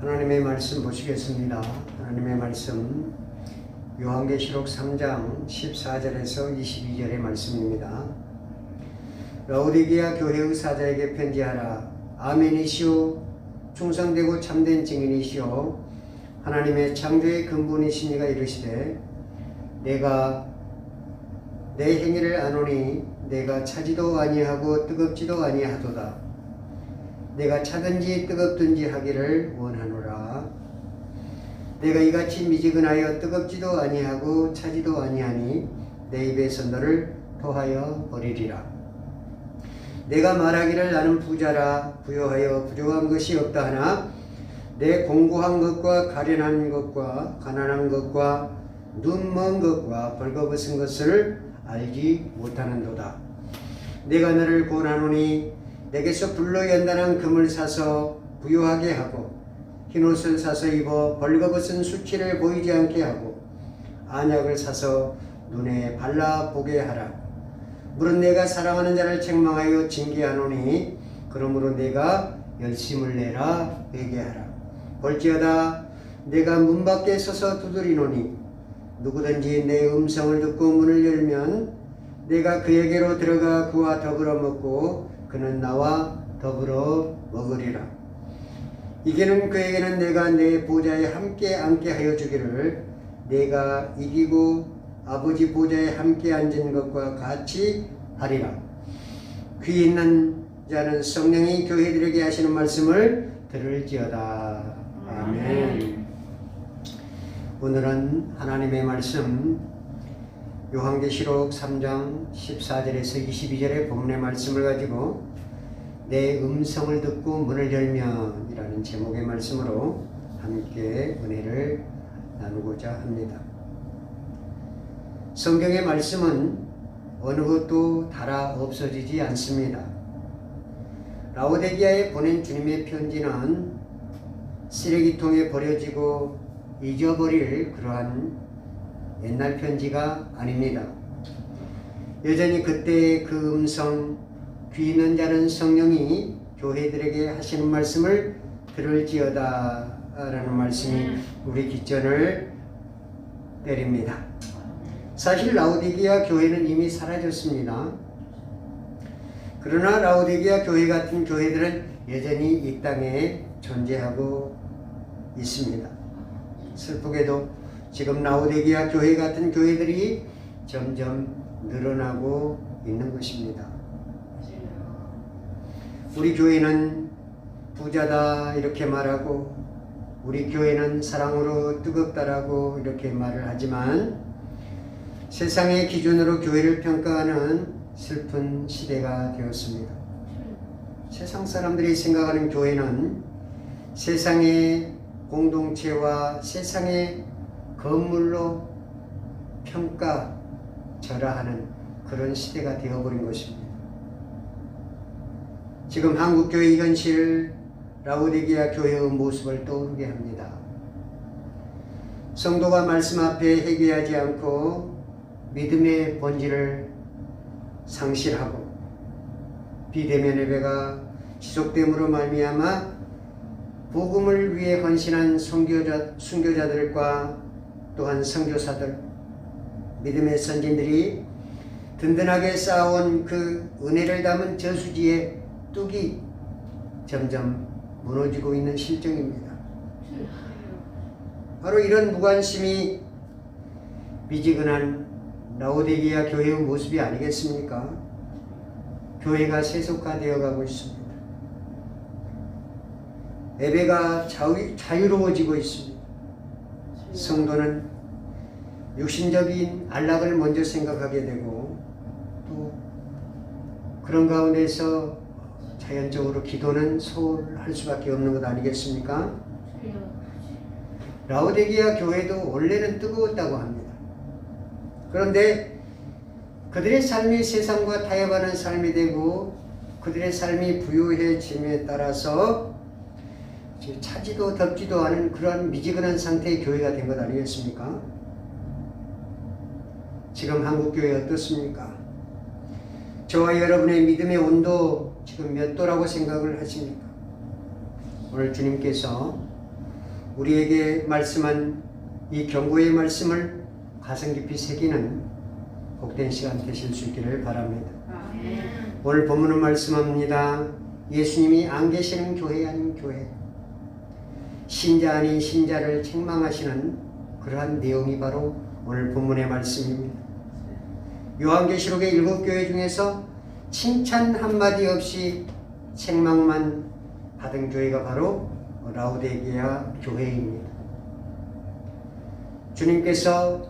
하나님의 말씀 보시겠습니다. 하나님의 말씀 요한계시록 3장 14절에서 22절의 말씀입니다. 라오디게아 교회의 사자에게 편지하라. 아멘이시오 충성되고 참된 증인이시오 하나님의 창조의 근본이신 이가 이르시되 내가 내 행위를 아노니 내가 차지도 아니하고 뜨겁지도 아니하도다. 내가 차든지 뜨겁든지 하기를 원하노라. 내가 이같이 미지근하여 뜨겁지도 아니하고 차지도 아니하니 내 입에서 너를 토하여 버리리라. 내가 말하기를 나는 부자라 부요하여 부족한 것이 없다 하나 내 공고한 것과 가련한 것과 가난한 것과 눈먼 것과 벌거벗은 것을 알지 못하는도다. 내가 너를 권하노니 내게서 불로 연단한 금을 사서 부요하게 하고 흰옷을 사서 입어 벌거벗은 수치를 보이지 않게 하고 안약을 사서 눈에 발라보게 하라. 물은 내가 사랑하는 자를 책망하여 징계하노니 그러므로 내가 열심을 내라 회개하라. 볼지어다 내가 문 밖에 서서 두드리노니 누구든지 내 음성을 듣고 문을 열면 내가 그에게로 들어가 그와 더불어 먹고 그는 나와 더불어 먹으리라. 이기는 그에게는 내가 내 보좌에 함께 앉게 하여 주기를 내가 이기고 아버지 보좌에 함께 앉은 것과 같이 하리라. 귀 있는 자는 성령이 교회들에게 하시는 말씀을 들을지어다. 아멘. 오늘은 하나님의 말씀 요한계시록 3장 14절에서 22절의 본문의 말씀을 가지고 내 음성을 듣고 문을 열면 이라는 제목의 말씀으로 함께 은혜를 나누고자 합니다. 성경의 말씀은 어느 것도 달아 없어지지 않습니다. 라오디게아에 보낸 주님의 편지는 쓰레기통에 버려지고 잊어버릴 그러한 옛날 편지가 아닙니다. 여전히 그때의 그 음성, 귀 있는 자는 성령이 교회들에게 하시는 말씀을 들을지어다 라는 말씀이 우리 귓전을 때립니다. 사실 라오디게아 교회는 이미 사라졌습니다. 그러나 라오디게아 교회 같은 교회들은 여전히 이 땅에 존재하고 있습니다. 슬프게도 지금 라오디게아 교회 같은 교회들이 점점 늘어나고 있는 것입니다. 우리 교회는 부자다 이렇게 말하고 우리 교회는 사랑으로 뜨겁다라고 이렇게 말을 하지만 세상의 기준으로 교회를 평가하는 슬픈 시대가 되었습니다. 세상 사람들이 생각하는 교회는 세상의 공동체와 세상의 건물로 평가절하하는 그런 시대가 되어버린 것입니다. 지금 한국교회의 현실, 라오디게아 교회의 모습을 떠오르게 합니다. 성도가 말씀 앞에 회개하지 않고 믿음의 본질을 상실하고 비대면 예배가 지속됨으로 말미암아 복음을 위해 헌신한 순교자들과 또한 선교사들, 믿음의 선진들이 든든하게 쌓아온 그 은혜를 담은 저수지의 뚝이 점점 무너지고 있는 실정입니다. 바로 이런 무관심이 미지근한 라오디게아 교회의 모습이 아니겠습니까? 교회가 세속화되어 가고 있습니다. 예배가 자유로워지고 있습니다. 성도는 육신적인 안락을 먼저 생각하게 되고 또 그런 가운데서 자연적으로 기도는 소홀할 수밖에 없는 것 아니겠습니까? 라오디게아 교회도 원래는 뜨거웠다고 합니다. 그런데 그들의 삶이 세상과 타협하는 삶이 되고 그들의 삶이 부유해짐에 따라서 차지도 덥지도 않은 그런 미지근한 상태의 교회가 된 것 아니겠습니까? 지금 한국교회 어떻습니까? 저와 여러분의 믿음의 온도 지금 몇 도라고 생각을 하십니까? 오늘 주님께서 우리에게 말씀한 이 경고의 말씀을 가슴 깊이 새기는 복된 시간 되실 수 있기를 바랍니다. 오늘 본문은 말씀합니다. 예수님이 안 계시는 교회 아닌 교회, 신자 아닌 신자를 책망하시는 그러한 내용이 바로 오늘 본문의 말씀입니다. 요한계시록의 7교회 중에서 칭찬 한마디 없이 책망만 받은 교회가 바로 라오디게아 교회입니다. 주님께서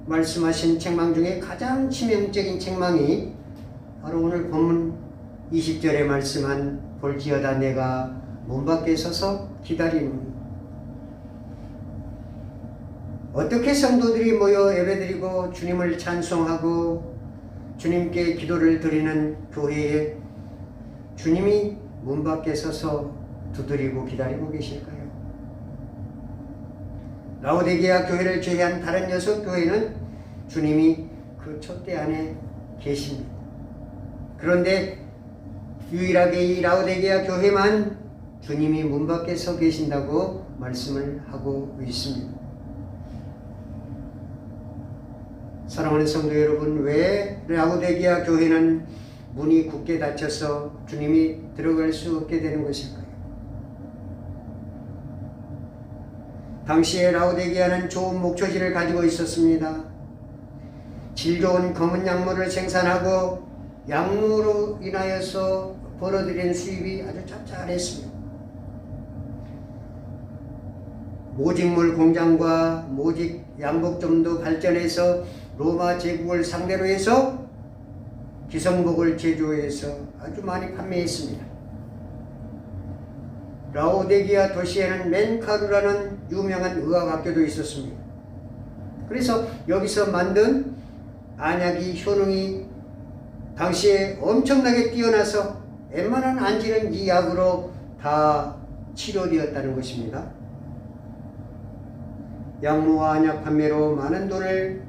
말씀하신 책망 중에 가장 치명적인 책망이 바로 오늘 본문 20절에 말씀한 볼지어다 내가 문 밖에 서서 기다리는, 어떻게 성도들이 모여 예배드리고 주님을 찬송하고 주님께 기도를 드리는 교회에 주님이 문 밖에 서서 두드리고 기다리고 계실까요? 라오디게아 교회를 제외한 다른 6교회는 주님이 그 촛대 안에 계십니다. 그런데 유일하게 이 라오디게아 교회만 주님이 문 밖에 서 계신다고 말씀을 하고 있습니다. 사랑하는 성도 여러분, 왜 라오디게아 교회는 문이 굳게 닫혀서 주님이 들어갈 수 없게 되는 것일까요? 당시에 라오디게아는 좋은 목초지를 가지고 있었습니다. 질 좋은 검은 약물을 생산하고 약물로 인하여서 벌어들인 수입이 아주 짭짤했습니다. 모직물 공장과 모직 양복점도 발전해서 로마 제국을 상대로 해서 기성복을 제조해서 아주 많이 판매했습니다. 라오디게아 도시에는 멘카루라는 유명한 의학학교도 있었습니다. 그래서 여기서 만든 안약이 효능이 당시에 엄청나게 뛰어나서 웬만한 안지는 이 약으로 다 치료되었다는 것입니다. 약물과 안약 판매로 많은 돈을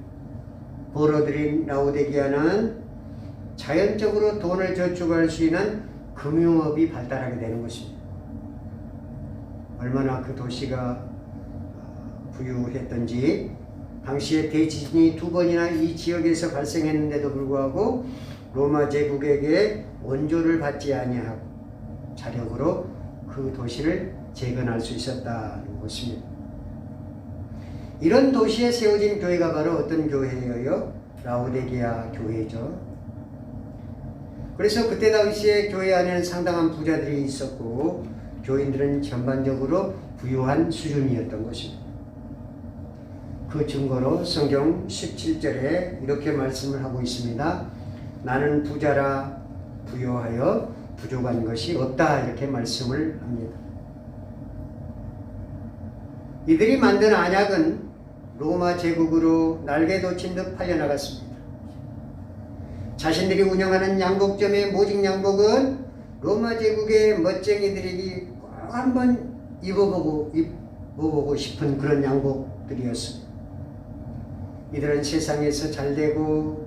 벌어들인 라오디게아는 자연적으로 돈을 저축할 수 있는 금융업이 발달하게 되는 것입니다. 얼마나 그 도시가 부유했던지 당시에 대지진이 2번이나 이 지역에서 발생했는데도 불구하고 로마 제국에게 원조를 받지 아니하고 자력으로 그 도시를 재건할 수 있었다는 것입니다. 이런 도시에 세워진 교회가 바로 어떤 교회예요? 라오디게아 교회죠. 그래서 그때 당시에 교회 안에는 상당한 부자들이 있었고 교인들은 전반적으로 부유한 수준이었던 것입니다. 그 증거로 성경 17절에 이렇게 말씀을 하고 있습니다. 나는 부자라 부유하여 부족한 것이 없다, 이렇게 말씀을 합니다. 이들이 만든 안약은 로마 제국으로 날개 돋친 듯 팔려나갔습니다. 자신들이 운영하는 양복점의 모직 양복은 로마 제국의 멋쟁이들이 꼭 한번 입어보고 싶은 그런 양복들이었습니다. 이들은 세상에서 잘되고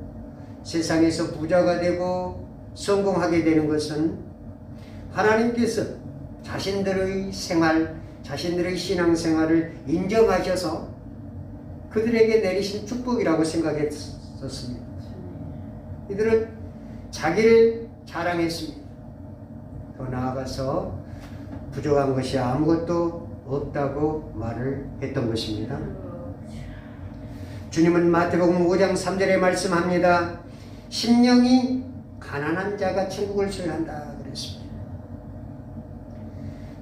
세상에서 부자가 되고 성공하게 되는 것은 하나님께서 자신들의 생활, 자신들의 신앙생활을 인정하셔서 그들에게 내리신 축복이라고 생각했었습니다. 이들은 자기를 자랑했습니다. 더 나아가서 부족한 것이 아무것도 없다고 말을 했던 것입니다. 주님은 마태복음 5장 3절에 말씀합니다. 심령이 가난한 자가 천국을 소유한다 그랬습니다.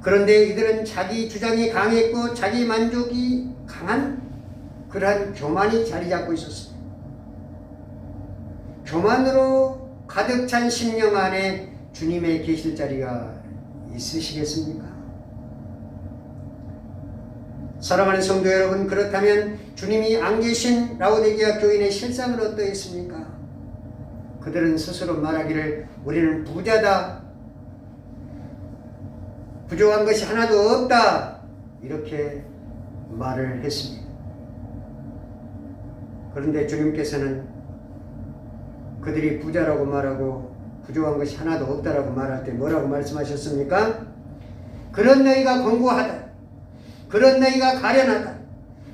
그런데 이들은 자기 주장이 강했고 자기 만족이 강한 그러한 교만이 자리 잡고 있었습니다. 교만으로 가득 찬 심령 안에 주님의 계실 자리가 있으시겠습니까? 사랑하는 성도 여러분, 그렇다면 주님이 안 계신 라오디게아 교인의 실상은 어떠했습니까? 그들은 스스로 말하기를 우리는 부자다, 부족한 것이 하나도 없다, 이렇게 말을 했습니다. 그런데 주님께서는 그들이 부자라고 말하고 부족한 것이 하나도 없다라고 말할 때 뭐라고 말씀하셨습니까? 그런 너희가 권고하다. 그런 너희가 가련하다.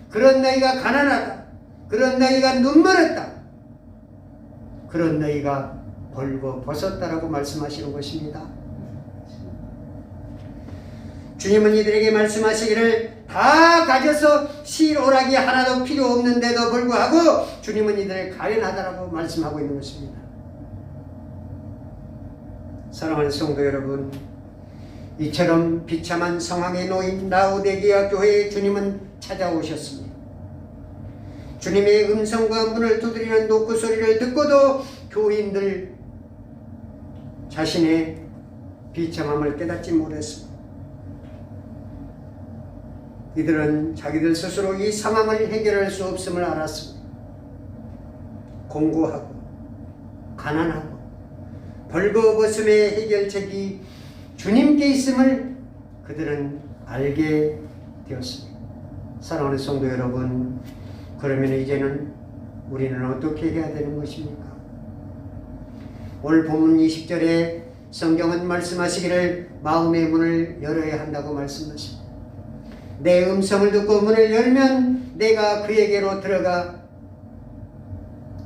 그런 너희가 가난하다. 그런 너희가 눈멀었다. 그런 너희가 벌거벗었다라고 말씀하시는 것입니다. 주님은 이들에게 말씀하시기를 다 가져서 실 오락이 하나도 필요 없는데도 불구하고 주님은 이들을 가련하다라고 말씀하고 있는 것입니다. 사랑하는 성도 여러분, 이처럼 비참한 상황에 놓인 라오디게아 교회에 주님은 찾아오셨습니다. 주님의 음성과 문을 두드리는 노크 소리를 듣고도 교인들 자신의 비참함을 깨닫지 못했습니다. 이들은 자기들 스스로 이 상황을 해결할 수 없음을 알았습니다. 공고하고 가난하고 벌거벗음의 해결책이 주님께 있음을 그들은 알게 되었습니다. 사랑하는 성도 여러분, 그러면 이제는 우리는 어떻게 해야 되는 것입니까? 오늘 본문 20절에 성경은 말씀하시기를 마음의 문을 열어야 한다고 말씀하십니다. 내 음성을 듣고 문을 열면 내가 그에게로 들어가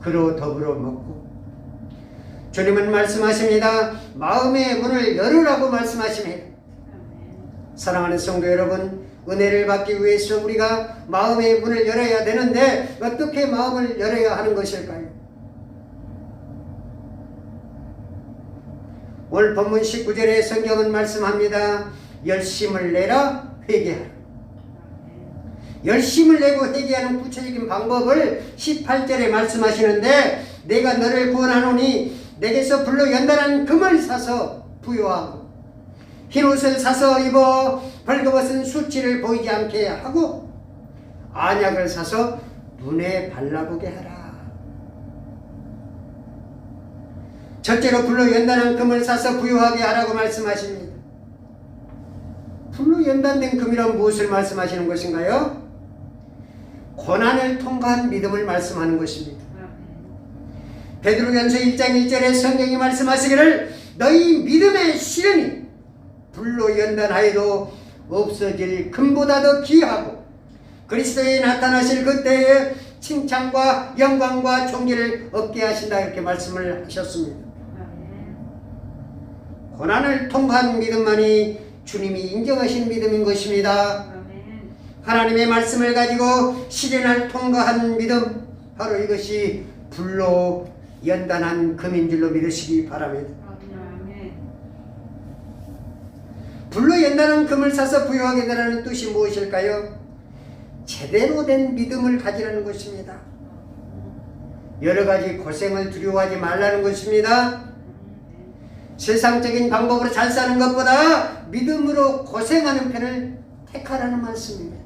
그로 더불어 먹고, 주님은 말씀하십니다. 마음의 문을 열으라고 말씀하십니다. 사랑하는 성도 여러분, 은혜를 받기 위해서 우리가 마음의 문을 열어야 되는데 어떻게 마음을 열어야 하는 것일까요? 오늘 본문 19절에 성경은 말씀합니다. 열심을 내라 회개하라. 열심을 내고 회개하는 구체적인 방법을 18절에 말씀하시는데, 내가 너를 구원하노니 내게서 불로 연단한 금을 사서 부요하고 흰옷을 사서 입어 벌거벗은 수치를 보이지 않게 하고 안약을 사서 눈에 발라보게 하라. 첫째로 불로 연단한 금을 사서 부요하게 하라고 말씀하십니다. 불로 연단된 금이란 무엇을 말씀하시는 것인가요? 고난을 통과한 믿음을 말씀하는 것입니다. 베드로전서 1장 1절에 성경이 말씀하시기를 너희 믿음의 시련이 불로 연단하여도 없어질 금보다 더 귀하고 그리스도에 나타나실 그때에 칭찬과 영광과 존귀를 얻게 하신다, 이렇게 말씀을 하셨습니다. 고난을 통과한 믿음만이 주님이 인정하신 믿음인 것입니다. 하나님의 말씀을 가지고 시련을 통과한 믿음, 바로 이것이 불로 연단한 금인 줄로 믿으시기 바랍니다. 불로 연단한 금을 사서 부요하게 되라는 뜻이 무엇일까요? 제대로 된 믿음을 가지라는 것입니다. 여러 가지 고생을 두려워하지 말라는 것입니다. 세상적인 방법으로 잘 사는 것보다 믿음으로 고생하는 편을 택하라는 말씀입니다.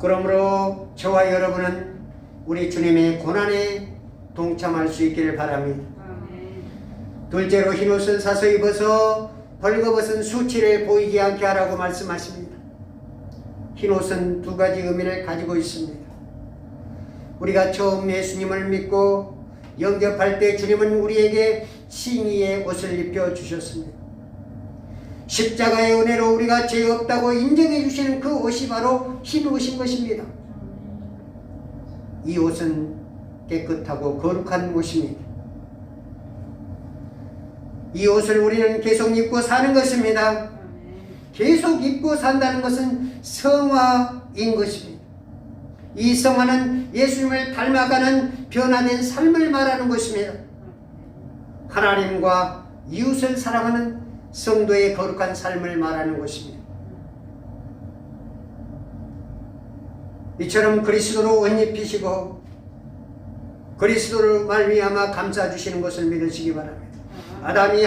그러므로 저와 여러분은 우리 주님의 고난에 동참할 수 있기를 바랍니다. 둘째로 흰옷을 사서 입어서 벌거벗은 수치를 보이지 않게 하라고 말씀하십니다. 흰옷은 두 가지 의미를 가지고 있습니다. 우리가 처음 예수님을 믿고 영접할 때 주님은 우리에게 칭의의 옷을 입혀주셨습니다. 십자가의 은혜로 우리가 죄 없다고 인정해 주시는 그 옷이 바로 흰 옷인 것입니다. 이 옷은 깨끗하고 거룩한 옷입니다. 이 옷을 우리는 계속 입고 사는 것입니다. 계속 입고 산다는 것은 성화인 것입니다. 이 성화는 예수님을 닮아가는 변화된 삶을 말하는 것입니다. 하나님과 이웃을 사랑하는 성도의 거룩한 삶을 말하는 것입니다. 이처럼 그리스도로 옷 입히시고 그리스도로 말미암아 감싸주시는 것을 믿으시기 바랍니다. 아담이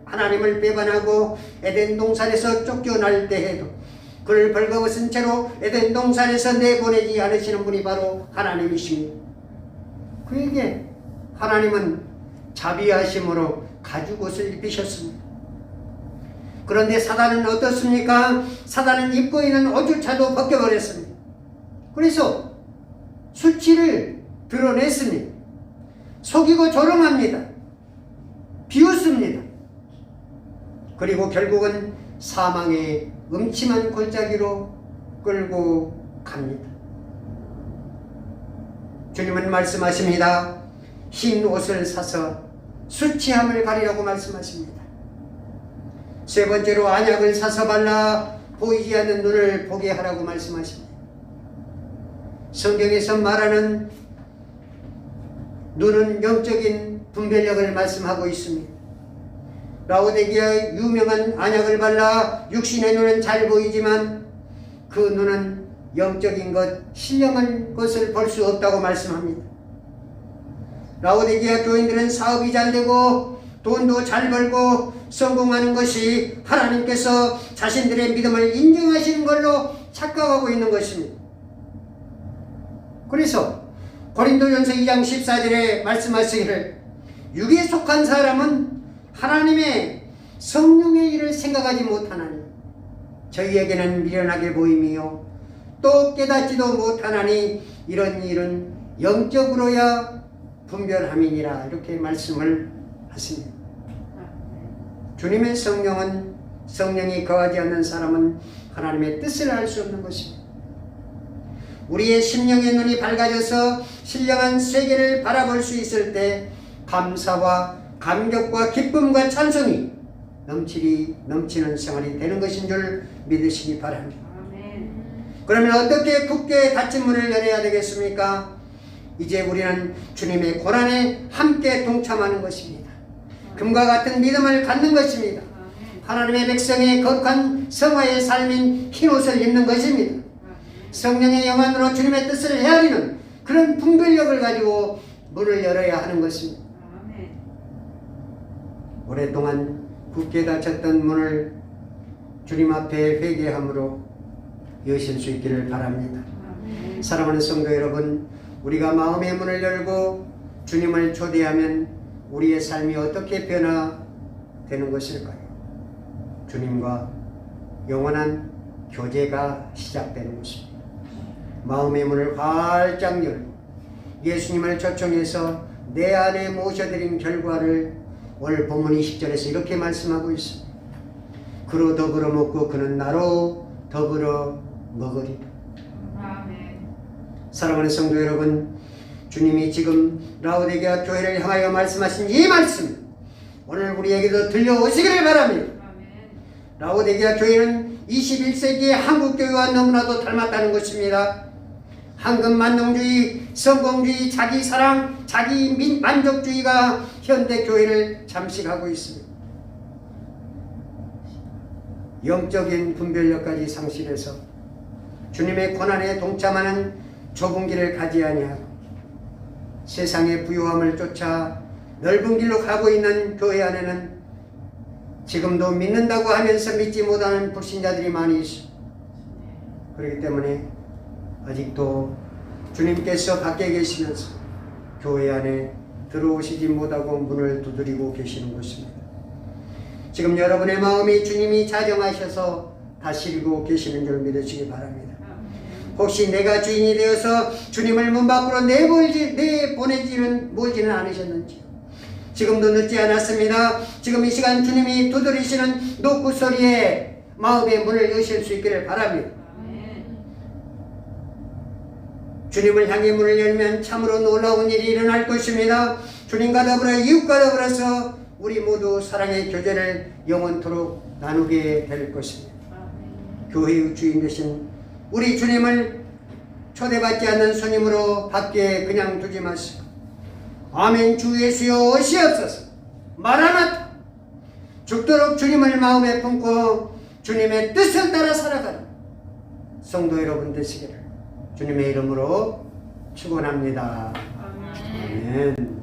하나님을 배반하고 에덴 동산에서 쫓겨날 때에도 그를 벌거벗은 채로 에덴 동산에서 내보내지 않으시는 분이 바로 하나님이십니다. 그에게 하나님은 자비하심으로 가죽옷을 입히셨습니다. 그런데 사단은 어떻습니까? 사단은 입고 있는 옷조차도 벗겨버렸습니다. 그래서 수치를 드러냈습니다. 속이고 조롱합니다. 비웃습니다. 그리고 결국은 사망의 음침한 골짜기로 끌고 갑니다. 주님은 말씀하십니다. 흰 옷을 사서 수치함을 가리라고 말씀하십니다. 세 번째로 안약을 사서 발라 보이지 않는 눈을 보게 하라고 말씀하십니다. 성경에서 말하는 눈은 영적인 분별력을 말씀하고 있습니다. 라오디게아의 유명한 안약을 발라 육신의 눈은 잘 보이지만 그 눈은 영적인 것, 신령한 것을 볼 수 없다고 말씀합니다. 라오디게아 교인들은 사업이 잘 되고 돈도 잘 벌고 성공하는 것이 하나님께서 자신들의 믿음을 인정하시는 걸로 착각하고 있는 것입니다. 그래서 고린도전서 2장 14절에 말씀하시기를 육에 속한 사람은 하나님의 성령의 일을 생각하지 못하나니 저희에게는 미련하게 보임이요 또 깨닫지도 못하나니 이런 일은 영적으로야 분별함이니라 이렇게 말씀을 하십니다. 주님의 성령은 성령이 거하지 않는 사람은 하나님의 뜻을 알 수 없는 것입니다. 우리의 심령의 눈이 밝아져서 신령한 세계를 바라볼 수 있을 때 감사와 감격과 기쁨과 찬송이 넘치는 생활이 되는 것인 줄 믿으시기 바랍니다. 그러면 어떻게 굳게 닫힌 문을 열어야 되겠습니까? 이제 우리는 주님의 고난에 함께 동참하는 것입니다. 금과 같은 믿음을 갖는 것입니다. 하나님의 백성의 거룩한 성화의 삶인 흰옷을 입는 것입니다. 성령의 영안으로 주님의 뜻을 헤아리는 그런 분별력을 가지고 문을 열어야 하는 것입니다. 오랫동안 굳게 닫혔던 문을 주님 앞에 회개함으로 여실 수 있기를 바랍니다. 사랑하는 성도 여러분, 우리가 마음의 문을 열고 주님을 초대하면 우리의 삶이 어떻게 변화되는 것일까요? 주님과 영원한 교제가 시작되는 것입니다. 마음의 문을 활짝 열고 예수님을 초청해서 내 안에 모셔드린 결과를 오늘 본문 20절에서 이렇게 말씀하고 있습니다. 그로 더불어 먹고 그는 나로 더불어 먹으리라. 아멘. 사랑하는 성도 여러분, 주님이 지금 라오디게아 교회를 향하여 말씀하신 이 말씀 오늘 우리에게도 들려오시기를 바랍니다. 아멘. 라오디게아 교회는 21세기의 한국 교회와 너무나도 닮았다는 것입니다. 황금만능주의, 성공주의, 자기사랑, 자기만족주의가 현대 교회를 잠식하고 있습니다. 영적인 분별력까지 상실해서 주님의 고난에 동참하는 좁은 길을 가지 아니하고 세상의 부유함을 쫓아 넓은 길로 가고 있는 교회 안에는 지금도 믿는다고 하면서 믿지 못하는 불신자들이 많이 있습니다. 그렇기 때문에 아직도 주님께서 밖에 계시면서 교회 안에 들어오시지 못하고 문을 두드리고 계시는 것입니다. 지금 여러분의 마음이 주님이 자정하셔서 다스리고 계시는 줄 믿으시기 바랍니다. 혹시 내가 주인이 되어서 주님을 문 밖으로 내보내지는 모지는 않으셨는지요? 지금도 늦지 않았습니다. 지금 이 시간 주님이 두드리시는 노크 소리에 마음의 문을 여실 수 있기를 바랍니다. 주님을 향해 문을 열면 참으로 놀라운 일이 일어날 것입니다. 주님과 더불어 이웃과 더불어서 우리 모두 사랑의 교제를 영원토록 나누게 될 것입니다. 교회의 주인 되신 우리 주님을 초대받지 않는 손님으로 밖에 그냥 두지 마시고 아멘 주 예수여 오시옵소서 마라나타 죽도록 주님을 마음에 품고 주님의 뜻을 따라 살아가는 성도 여러분 되시기를 주님의 이름으로 축원합니다. 아멘.